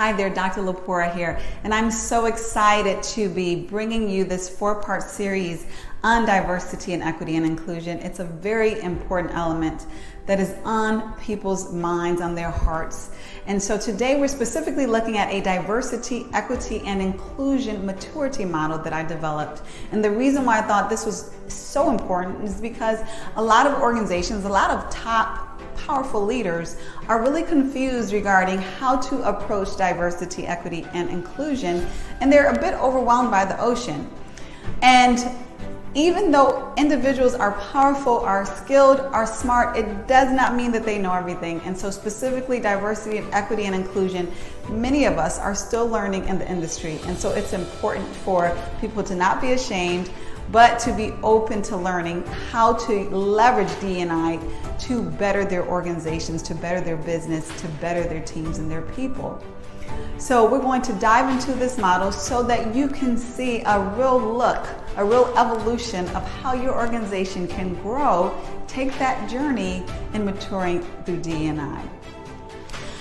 Hi there, Dr. Lepora here, and I'm so excited to be bringing you this 4-part series on diversity and equity and inclusion. It's a very important element that is on people's minds, on their hearts. And so today we're specifically looking at a diversity, equity, and inclusion maturity model that I developed. And the reason why I thought this was so important is because a lot of organizations, a lot of top powerful leaders are really confused regarding how to approach diversity, equity, and inclusion, and they're a bit overwhelmed by the ocean. And even though individuals are powerful, are skilled, are smart, it does not mean that they know everything. And so specifically diversity and equity and inclusion, many of us are still learning in the industry. And so it's important for people to not be ashamed, but to be open to learning how to leverage D&I to better their organizations, to better their business, to better their teams and their people. So we're going to dive into this model so that you can see a real look, a real evolution of how your organization can grow, take that journey in maturing through D&I.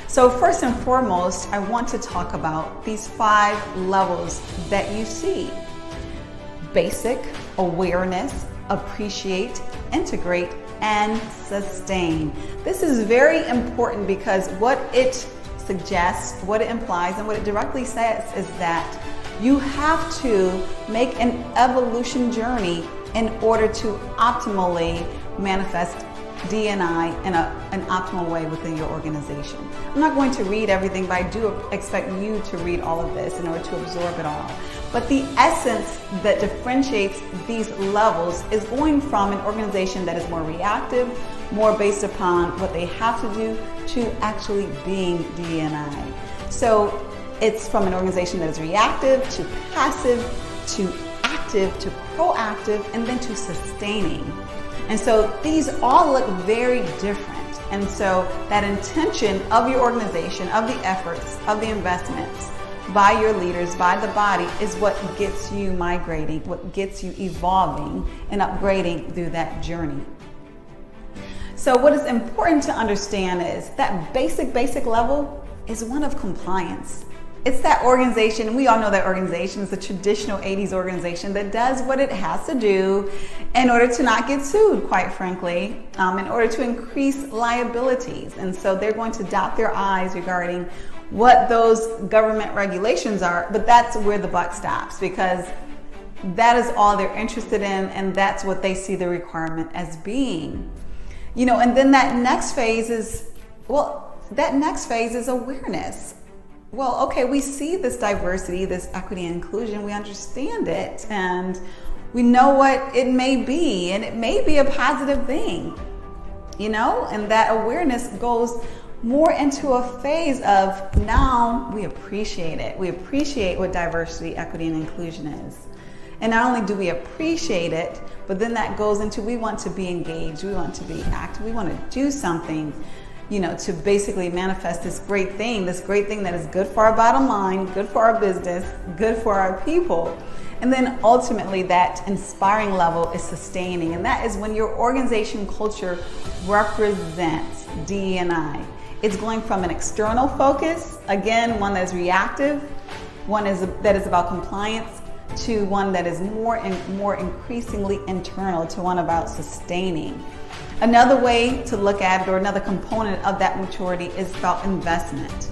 So first and foremost, I want to talk about these 5 levels that you see. Basic, awareness, appreciate, integrate, and sustain. This is very important because what it suggests, what it implies, and what it directly says is that you have to make an evolution journey in order to optimally manifest D&I in an optimal way within your organization. I'm not going to read everything, but I do expect you to read all of this in order to absorb it all. But the essence that differentiates these levels is going from an organization that is more reactive, more based upon what they have to do, to actually being D&I. So it's from an organization that is reactive to passive to active to proactive and then to sustaining. And so these all look very different. And so that intention of your organization, of the efforts, of the investments by your leaders, by the body, is what gets you migrating, what gets you evolving and upgrading through that journey. So what is important to understand is that basic level is one of compliance. It's that organization, we all know that organization is the traditional 80s organization that does what it has to do in order to not get sued, quite frankly, in order to increase liabilities. And so they're going to dot their I's regarding what those government regulations are, but that's where the buck stops because that is all they're interested in and that's what they see the requirement as being. You know, and then that next phase is awareness. Well, okay, we see this diversity, this equity and inclusion, we understand it, and we know what it may be, and it may be a positive thing, you know, and that awareness goes more into a phase of now we appreciate it. We appreciate what diversity, equity, and inclusion is. And not only do we appreciate it, but then that goes into we want to be engaged, we want to be active, we want to do something, you know, to basically manifest this great thing that is good for our bottom line, good for our business, good for our people. And then ultimately that inspiring level is sustaining. And that is when your organization culture represents D&I. It's going from an external focus, again, one that is reactive, one that is about compliance, to one that is more increasingly internal, to one about sustaining. Another way to look at it, or another component of that maturity, is about investment.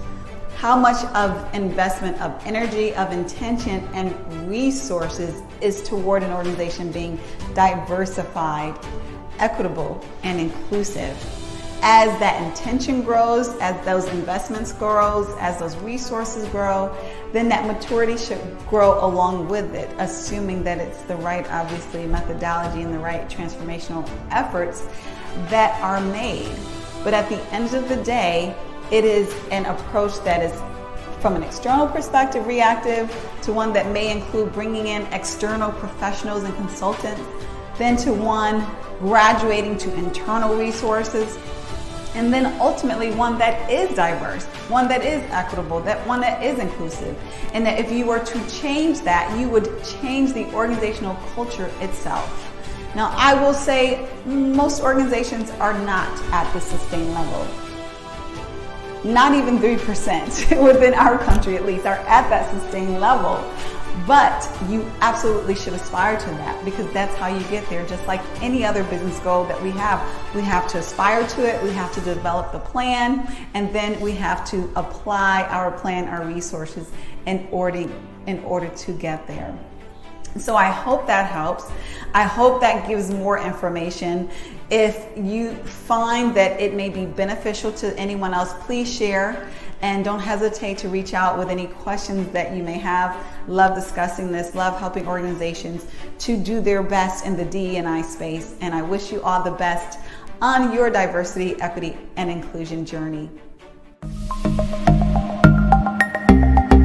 How much of investment of energy, of intention, and resources is toward an organization being diversified, equitable, and inclusive? As that intention grows, as those investments grows, as those resources grow, then that maturity should grow along with it, assuming that it's the right, obviously, methodology and the right transformational efforts that are made. But at the end of the day, it is an approach that is from an external perspective reactive to one that may include bringing in external professionals and consultants, then to one graduating to internal resources, and then ultimately one that is diverse, one that is equitable, one that is inclusive. And that if you were to change that, you would change the organizational culture itself. Now, I will say most organizations are not at the sustain level. not even 3% within our country at least are at that sustained level. But you absolutely should aspire to that, because that's how you get there. Just like any other business goal that we have to aspire to it, we have to develop the plan, and then we have to apply our plan, our resources in order to get there. So I hope that helps. I hope that gives more information. If you find that it may be beneficial to anyone else, please share, and don't hesitate to reach out with any questions that you may have. Love discussing this, love helping organizations to do their best in the DE&I space, and I wish you all the best on your diversity, equity, and inclusion journey.